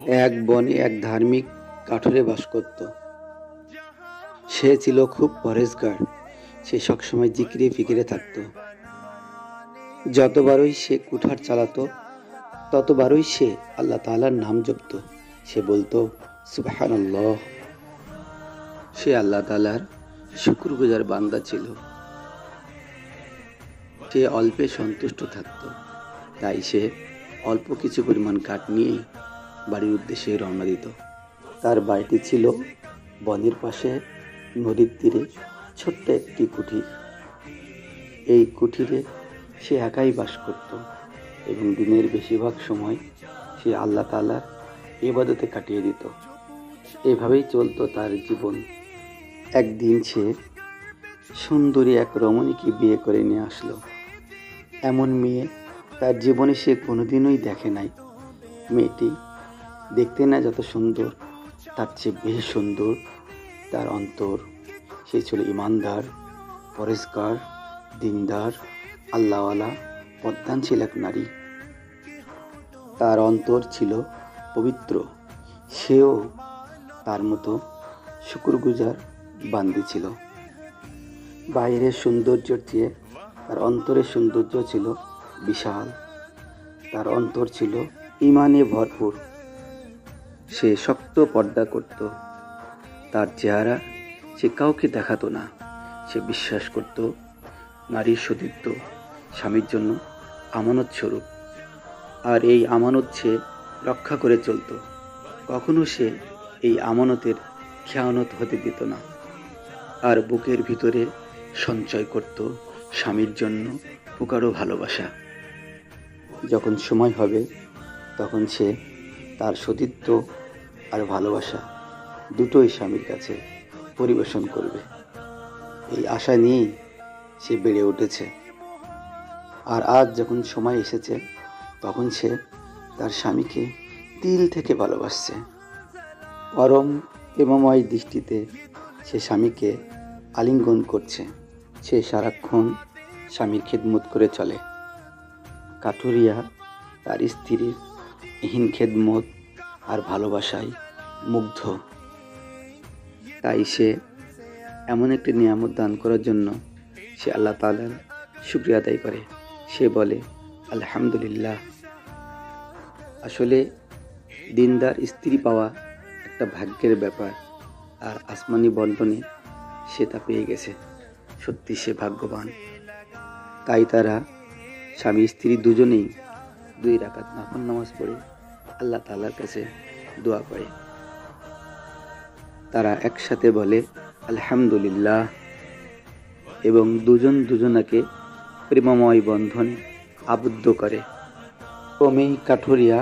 এক বনে এক ধার্মিক কাঠুরে বাস করত। সে ছিল খুব পরেশগার। সে সবসময় জিকিরে ফিকিরে থাকত। যতবারই সে কুঠার চালাতো ততবারই সে আল্লাহ তাআলার নাম জপত। সে বলতো সুবহানাল্লাহ। সে আল্লাহ তাআলার শুকরগুজার বান্দা ছিল। সে অল্পে সন্তুষ্ট থাকত। তাই সে অল্প কিছু পরিমাণ কাঠ নিয়েই বাড়ির উদ্দেশ্যে রওনা দিত। তার বাড়িটি ছিল বনের পাশে নদীর তীরে ছোট্ট একটি কুঠির। এই কুঠিরে সে একাই বাস করত এবং দিনের বেশিরভাগ সময় সে আল্লাহ তাআলার ইবাদতে কাটিয়ে দিত। এভাবেই চলতো তার জীবন। একদিন সে সুন্দরী এক রমণীকে বিয়ে করে নিয়ে আসলো। এমন মেয়ে তার জীবনে সে কোনোদিনই দেখে নাই। মেয়েটি দেখতে না যত সুন্দর, তার চেয়ে বেশি সুন্দর তার অন্তর। সে ছিল ইমানদার, পরেশগার, দিনদার, আল্লাহওয়ালা, পদ্মানশীল এক নারী। তার অন্তর ছিল পবিত্র। সেও তার মতো শুকরগুজার বান্দি ছিল। বাইরের সৌন্দর্যের চেয়ে তার অন্তরের সৌন্দর্য ছিল বিশাল। তার অন্তর ছিল ঈমানে ভরপুর। সে শক্ত পর্দা করত। তার চেহারা সে কাউকে দেখাতো না। সে বিশ্বাস করত নারীর সতীত্ব স্বামীর জন্য আমানত স্বরূপ, আর এই আমানত সে রক্ষা করে চলত। কখনো সে এই আমানতের খেয়ানত হতে দিত না। আর বুকের ভিতরে সঞ্চয় করত স্বামীর জন্য প্রগাঢ় ভালোবাসা। যখন সময় হবে তখন সে তার সতীত্ব আর ভালোবাসা দুটোই স্বামীর কাছে পরিবেশন করবে। এই আশা নিয়েই সে বেড়ে উঠেছে। আর আজ যখন সময় এসেছে তখন সে তার স্বামীকে দিল থেকে ভালোবাসছে। পরম প্রেমময় দৃষ্টিতে সে স্বামীকে আলিঙ্গন করছে। সে সারাক্ষণ স্বামীর খেদমত করে চলে। কাঠুরিয়া তার স্ত্রীর এহেন খেদমত আর ভালোবাসায় মুগ্ধ। তাই সে এমন একটি নিয়ামত দান করার জন্য সে আল্লাহ তাআলার শুকরিয়া আদায় করে। সে বলে আলহামদুলিল্লাহ। আসলে দিনদার স্ত্রী পাওয়া একটা ভাগ্যের ব্যাপার, আর আসমানি বন্টনে সে তা পেয়ে গেছে। সত্যি সে ভাগ্যবান। তাই তারা স্বামী স্ত্রী দুজনেই 2 রাকাত নফল নামাজ পড়ে আল্লাহ তাআলার কাছে দোয়া করে। তারা একসাথে বলে আলহামদুলিল্লাহ এবং দুজন দুজনাকে প্রেমময় বন্ধনে আবদ্ধ করে। ক্রমেই কাঠুরিয়া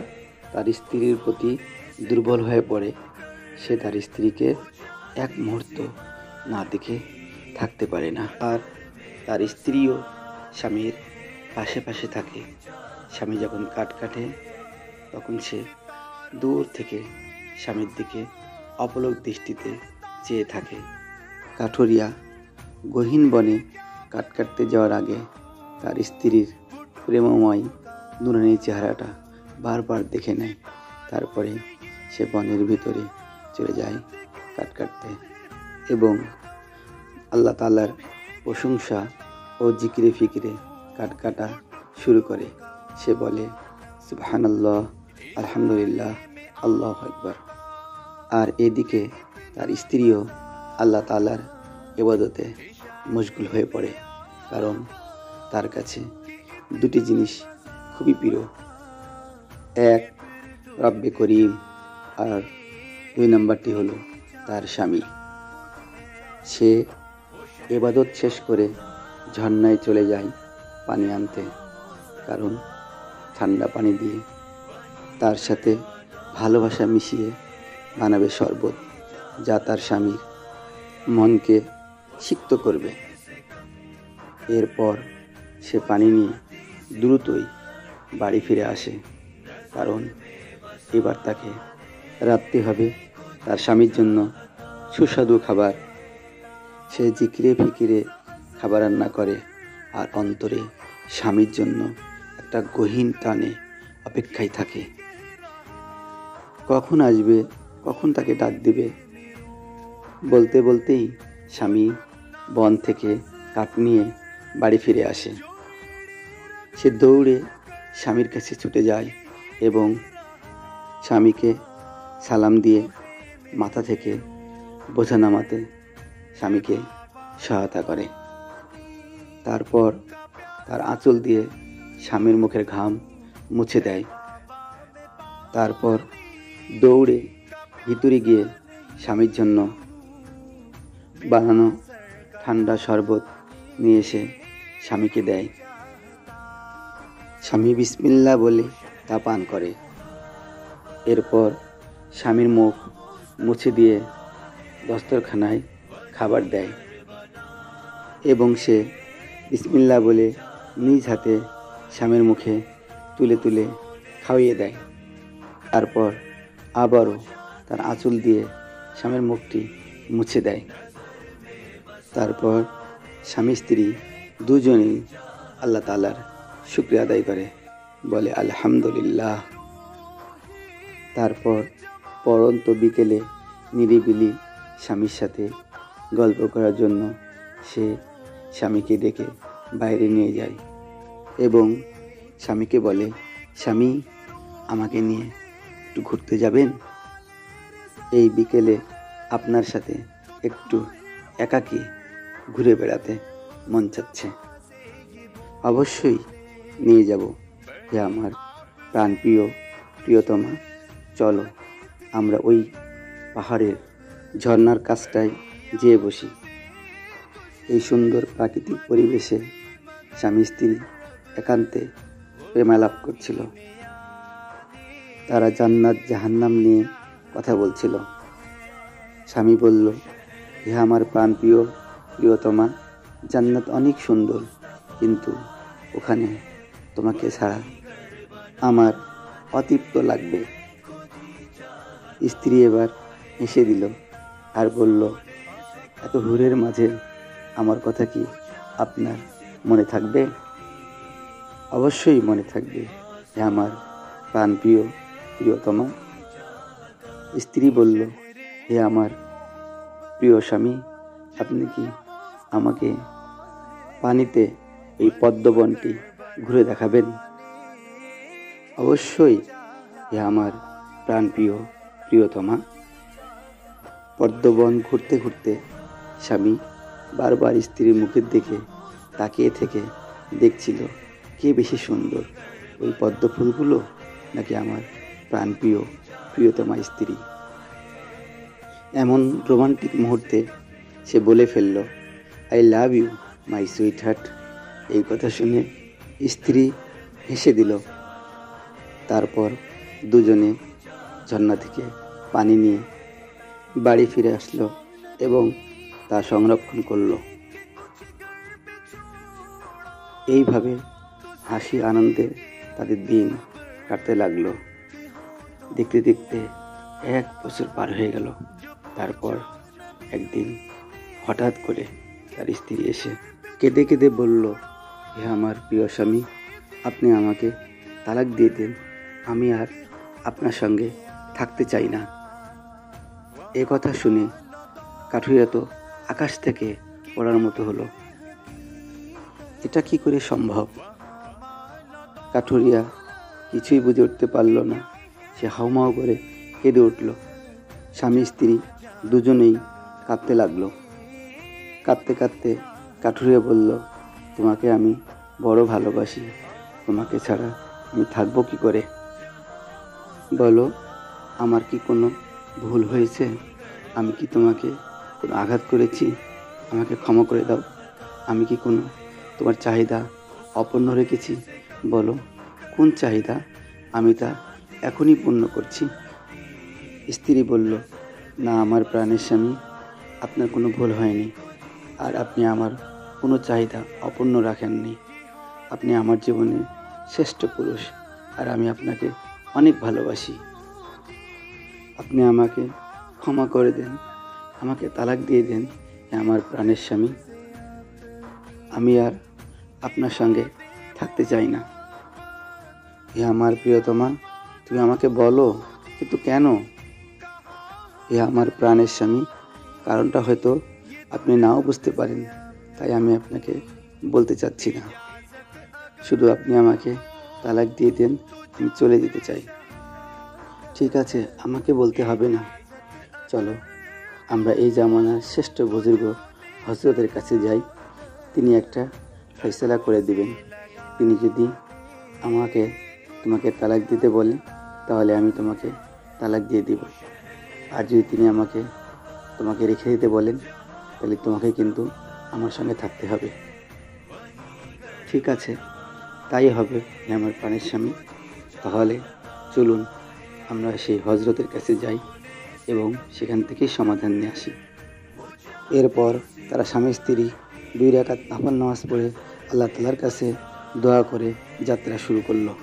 তার স্ত্রীর প্রতি দুর্বল হয়ে পড়ে। সে তার স্ত্রীকে এক মুহূর্ত না দেখে থাকতে পারে না। আর তার স্ত্রীও স্বামীর পাশে পাশে থাকে। স্বামী যখন কাঠ কাটে তখন সে দূর থেকে স্বামীর দিকে অপলক দৃষ্টিতে চেয়ে থাকে। কাঠুরিয়া গহীন বনে কাঠ কাটতে যাওয়ার আগে তার স্ত্রীর প্রেমময় নুরানি চেহারাটা বারবার দেখে নেয়। তারপরে সে বনের ভিতরে চলে যায় কাঠ কাটতে এবং আল্লাহ তাআলার প্রশংসা ও জিকিরে ফিকিরে কাঠ কাটা শুরু করে। সে বলে সুবহানাল্লাহ, আলহামদুলিল্লাহ, আল্লাহু আকবার। আর এদিকে তার স্ত্রীও আল্লাহ তাআলার ইবাদতে মশগুল হয়ে পড়ে, কারণ তার কাছে দুটি জিনিস খুবই প্রিয়। এক রব্বে করিম, আর 2 নম্বরটি হলো তার স্বামী। সে ইবাদত শেষ করে ঝর্ণায় চলে যায় পানি আনতে, কারণ ঠান্ডা পানি দিয়ে তার সাথে ভালোবাসা মিশিয়ে বানাবে শরবত, যা তার স্বামীর মনকে সিক্ত করবে। এরপর সে পানি নিয়ে দ্রুতই বাড়ি ফিরে আসে, কারণ এবার তাকে রাঁধতে হবে তার স্বামীর জন্য সুস্বাদু খাবার। সে জিকিরে ফিকিরে খাবার রান্না করে আর অন্তরে স্বামীর জন্য একটা গহীন টানে অপেক্ষায় থাকে। কখন আসবে, কখন তাকে ডাক দিবে। বলতে বলতেই স্বামী বন থেকে কাঠ নিয়ে বাড়ি ফিরে আসে। সে দৌড়ে স্বামীর কাছে ছুটে যায় এবং স্বামীকে সালাম দিয়ে মাথা থেকে বোঝা নামাতে স্বামীকে সহায়তা করে। তারপর তার আঁচল দিয়ে স্বামীর মুখের ঘাম মুছে দেয়। তারপর দৌড়ে ভিতরে গিয়ে স্বামীর জন্য বানানো ঠান্ডা শরবত নিয়ে এসে স্বামীকে দেয়। স্বামী বিসমিল্লাহ বলে তা পান করে। এরপর স্বামীর মুখ মুছে দিয়ে দস্তরখানায় খাবার দেয় এবং সে বিসমিল্লাহ বলে নিজ হাতে স্বামীর মুখে তুলে তুলে খাইয়ে দেয়। তারপর আবারও তার আঁচল দিয়ে স্বামীর মুখটি মুছে দেয়। তারপর স্বামী স্ত্রী দুজনেই আল্লাহ তাআলার শুকরিয়া আদায় করে, বলে আলহামদুলিল্লাহ। তারপর পরন্ত বিকেলে নিরিবিলি স্বামীর সাথে গল্প করার জন্য সে স্বামীকে ডেকে বাইরে নিয়ে যায় এবং স্বামীকে বলে, স্বামী, আমাকে নিয়ে একটু ঘুরতে যাবেন? এই বিকেলে আপনার সাথে একটু একাকী ঘুরে বেড়াতে মন চাচ্ছে। অবশ্যই নিয়ে যাব হে আমার প্রাণপ্রিয় প্রিয়তমা, চলো আমরা ওই পাহাড়ের ঝর্ণার কাছটায় যেয়ে বসি। এই সুন্দর প্রাকৃতিক পরিবেশে স্বামী স্ত্রী একান্তে প্রেমালাপ করছিল। তারা জান্নাত জাহান্নাম নিয়ে কথা বলছিল। স্বামী বলল, হে আমার প্রাণপ্রিয় প্রিয়তমা, জান্নাত অনেক সুন্দর, কিন্তু ওখানে তোমাকে ছাড়া আমার অতৃপ্ত লাগবে। স্ত্রী এবার হেসে দিল আর বলল, এত হুরের মাঝে আমার কথা কি আপনার মনে থাকবে? অবশ্যই মনে থাকবে হে আমার প্রাণপ্রিয় প্রিয়তমা। স্ত্রী বলল, হে আমার প্রিয় স্বামী, আপনি কি আমাকে পানিতে এই পদ্মবনটি ঘুরে দেখাবেন? অবশ্যই হে আমার প্রাণপ্রিয় প্রিয়তমা। পদ্মবন ঘুরতে ঘুরতে স্বামী বারবার স্ত্রীর মুখের দিকে তাকিয়ে থেকে দেখছিল কে বেশি সুন্দর, ওই পদ্ম ফুলগুলো নাকি আমার প্রাণপ্রিয় প্রিয়তমা স্ত্রী। এমন রোমান্টিক মুহূর্তে সে বলে ফেলল, I love you my sweetheart. এই কথা শুনে স্ত্রী হেসে দিল। তারপর দুজনে ঝর্ণা থেকে পানি নিয়ে বাড়ি ফিরে আসলো এবং তা সংরক্ষণ করলো। এইভাবে হাসি আনন্দে তাদের দিন কাটতে লাগলো। দেখতে দেখতে 1 বছর পার হয়ে গেল। তারপর একদিন হঠাৎ করে তার স্ত্রী এসে কেঁদে কেঁদে বলল, হে আমার প্রিয় স্বামী, আপনি আমাকে তালাক দিয়ে দেন, আমি আর আপনার সঙ্গে থাকতে চাই না। এ কথা শুনে কাঠুরিয়া তো আকাশ থেকে পড়ার মতো হলো। এটা কি করে সম্ভব? কাঠুরিয়া কিছুই বুঝে উঠতে পারল না। সে হাউমাউ করে কেঁদে উঠল। স্বামী স্ত্রী দুজনেই কাঁদতে লাগলো। কাঁদতে কাঁদতে কাঠুরিয়া বলল, তোমাকে আমি বড় ভালোবাসি, তোমাকে ছাড়া আমি থাকবো কি করে? বলো, আমার কি কোনো ভুল হয়েছে? আমি কি তোমাকে কোনো আঘাত করেছি? আমাকে ক্ষমা করে দাও। আমি কি কোনো তোমার চাহিদা অপূর্ণ রেখেছি? বলো, কোন চাহিদা? আমি তা এখনই পূর্ণ করছি। স্ত্রী বলল, না আমার প্রাণের স্বামী, আপনার কোনো ভুল হয়নি, আর আপনি আমার কোনো চাহিদা অপূর্ণ রাখেননি। আপনি আমার জীবনে শ্রেষ্ঠ পুরুষ, আর আমি আপনাকে অনেক ভালোবাসি। আপনি আমাকে ক্ষমা করে দেন, আমাকে তালাক দিয়ে দেন আমার প্রাণের স্বামী। আমি আর আপনার সঙ্গে থাকতে চাই না। হে আমার প্রিয়তমা, তুমি আমাকে বলো কিন্তু কেন? হে আমার প্রাণের স্বামী, কারণটা হয়তো আপনি নাও বুঝতে পারেন, তাই আমি আপনাকে বলতে চাচ্ছি না। শুধু আপনি আমাকে তালাক দিয়ে দেন, আমি চলে যেতে চাই। ঠিক আছে, আমাকে বলতে হবে না। চলো আমরা এই জামানার শ্রেষ্ঠ বুজুর্গ হযরতের কাছে যাই। তিনি একটা ফয়সালা করে দিবেন। তিনি যদি তোমাকে তালাক দিতে বলেন, তাহলে আমি তোমাকে তালাক দিয়ে দিব। আর যদি তিনি তোমাকে রেখে দিতে বলেন, তাহলে তোমাকে কিন্তু আমার সঙ্গে থাকতে হবে। ঠিক আছে, তাই হবে হে আমার প্রাণের স্বামী। তাহলে চলুন আমরা সেই হযরতের কাছে যাই এবং সেখান থেকেই সমাধান নিয়ে আসি। এরপর তারা স্বামী স্ত্রী 2 রাকাত নফল নামাজ পড়ে আল্লাহ তাআলার কাছে দোয়া করে যাত্রা শুরু করলো।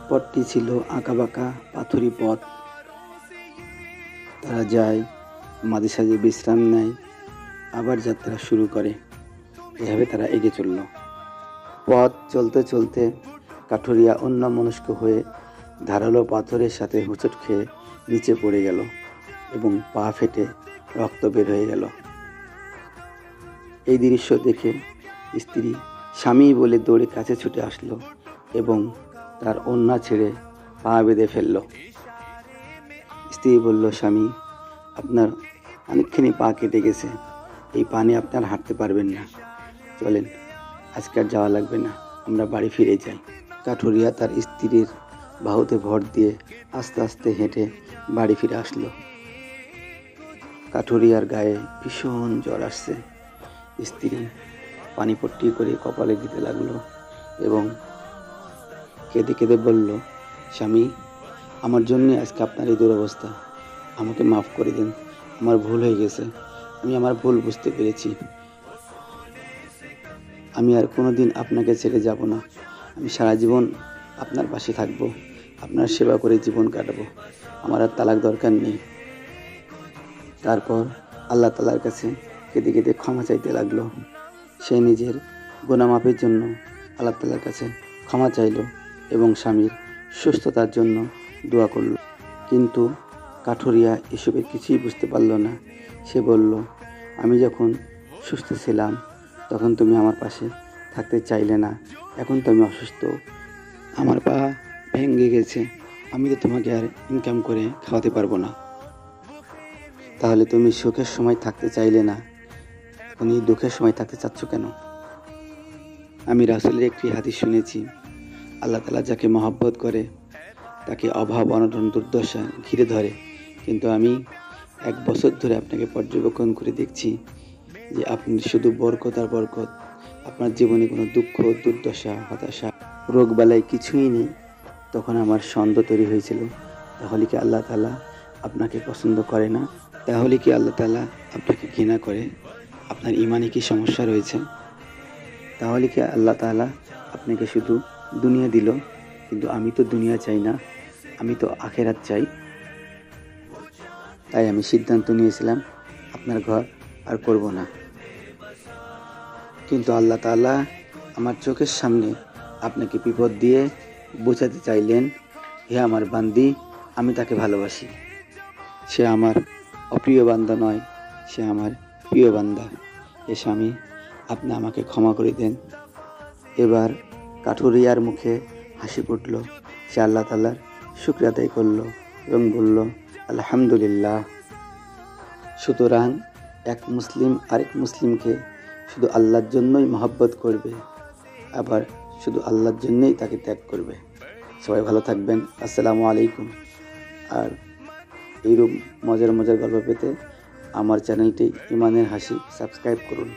পথটি ছিল আঁকাবাঁকা পাথুরি পথ। তারা যায়, মাঝে সাঝে বিশ্রাম নেয়, আবার যাত্রা শুরু করে। এভাবে তারা এগিয়ে চলল। পথ চলতে চলতে কাঠুরিয়া অন্যমনস্ক হয়ে ধারালো পাথরের সাথে হোঁচট খেয়ে নিচে পড়ে গেল এবং পা ফেটে রক্ত বের হয়ে গেল। এই দৃশ্য দেখে স্ত্রী স্বামী বলে দৌড়ে কাছে ছুটে আসলো এবং তার ওড়না ছেড়ে পা বেঁধে ফেলল। স্ত্রী বলল, স্বামী, আপনার অনেকখানি পা কেটে গেছে, এই পা নিয়ে আপনার হাঁটতে পারবেন না। চলেন, আজকে আর যাওয়া লাগবে না, আমরা বাড়ি ফিরে যাই। কাঠুরিয়া তার স্ত্রীর বাহুতে ভর দিয়ে আস্তে আস্তে হেঁটে বাড়ি ফিরে আসলো। কাঠুরিয়ার গায়ে ভীষণ জ্বর আসছে। স্ত্রী পানিপট্টি করে কপালে দিতে লাগলো এবং কেঁদে কেঁদে বলল, স্বামী, আমার জন্য আজকে আপনার এই দুরবস্থা। আমাকে মাফ করে দিন, আমার ভুল হয়ে গেছে, আমি আমার ভুল বুঝতে পেরেছি। আমি আর কোনোদিন আপনাকে ছেড়ে যাব না। আমি সারা জীবন আপনার পাশে থাকব, আপনার সেবা করে জীবন কাটাবো। আমার আর তালাক দরকার নেই। তারপর আল্লাহ তাআলার কাছে কেঁদে কেঁদে ক্ষমা চাইতে লাগলো। সে নিজের গুনাহ মাফের জন্য আল্লাহ তাআলার কাছে ক্ষমা চাইল এবং স্বামীর সুস্থতার জন্য দোয়া করল। কিন্তু কাঠুরিয়া এসবের কিছুই বুঝতে পারল না। সে বলল, আমি যখন সুস্থ ছিলাম তখন তুমি আমার পাশে থাকতে চাইলে না, এখন তো আমি অসুস্থ, আমার পা ভেঙে গেছে, আমি তো তোমাকে আর ইনকাম করে খাওয়াতে পারবো না। তাহলে তুমি সুখের সময় থাকতে চাইলে না, এখন এই দুঃখের সময় থাকতে চাচ্ছ কেন? আমি রাসূলের একটি হাদিস শুনেছি, আল্লাহ তাআলা যাকে মহব্বত করে তাকে অভাব অনটন দুর্দশা ঘিরে ধরে। কিন্তু আমি 1 বছর ধরে আপনাকে পর্যবেক্ষণ করে দেখছি যে আপনি শুধু বরকত আর বরকত। আপনার জীবনে কোনো দুঃখ, দুর্দশা, হতাশা, রোগ বালাই কিছুই নেই। তখন আমার সন্দেহ তৈরি হয়েছিল, তাহলে কি আল্লাহ তাআলা আপনাকে পছন্দ করে না? তাহলে কি আল্লাহ তাআলা আপনাকে ঘৃণা করে? আপনার ইমানে কি সমস্যা রয়েছে? তাহলে কি আল্লাহ তাআলা আপনাকে শুধু দুনিয়া দিল? কিন্তু আমি তো দুনিয়া চাই না, আমি তো আখিরাত চাই। তাই আমি সিদ্ধান্ত নিয়েছিলাম আপনার ঘর আর করব না। কিন্তু আল্লাহ তাআলা আমার চোখের সামনে আপনাকে বিপদ দিয়ে বোঝাতে চাইলেন, হে আমার বান্দি, আমি তাকে ভালোবাসি। সে আমার অপ্রিয় বান্দা নয়, সে আমার প্রিয় বান্দা। হে স্বামী, আপনি আমাকে ক্ষমা করে দেন। এবার কাঠুরিয়ার মুখে হাসি ফুটল। সে আল্লাহ তাআলার শুকরিয়া আদায় করল এবং বলল, আলহামদুলিল্লাহ। সুতরাং এক মুসলিম আরেক মুসলিমকে শুধু আল্লাহর জন্যই মহব্বত করবে, আবার শুধু আল্লাহর জন্যই তাকে ত্যাগ করবে। সবাই ভালো থাকবেন। আসসালামু আলাইকুম। আর এইরূপ মজার মজার গল্প পেতে আমার চ্যানেলটি ইমানের হাসি সাবস্ক্রাইব করুন।